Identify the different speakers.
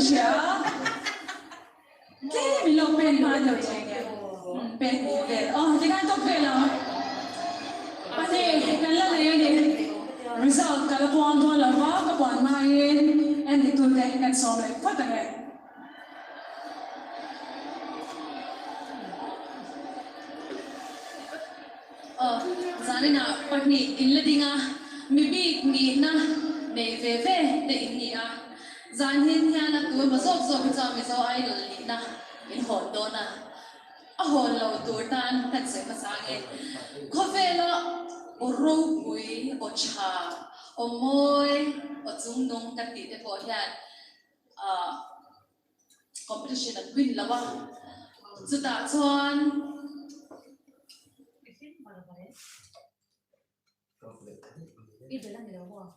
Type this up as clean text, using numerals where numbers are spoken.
Speaker 1: chia thế mình lo pen mà đâu chạy kìa pen về thì cái tóc về là anh này cái là này đi result cái là buồn thôi là vợ cái buồn mai em thì tôi đây em xong lại phát này
Speaker 2: giá này nào bắt nhị in là đi nga mi bị nhị na để về để in nhị giá hiện nhà là tôi mà dọc cho mi dọc ai là nhị na in hồn đó na hồn lâu tuổi tan thật sự mà sáng nghe có về là ở râu bụi ở trà ở môi ở dung nông cái gì để bỏ hiện competition là win là ba chúng ta chọn
Speaker 3: Itu lah dia buat.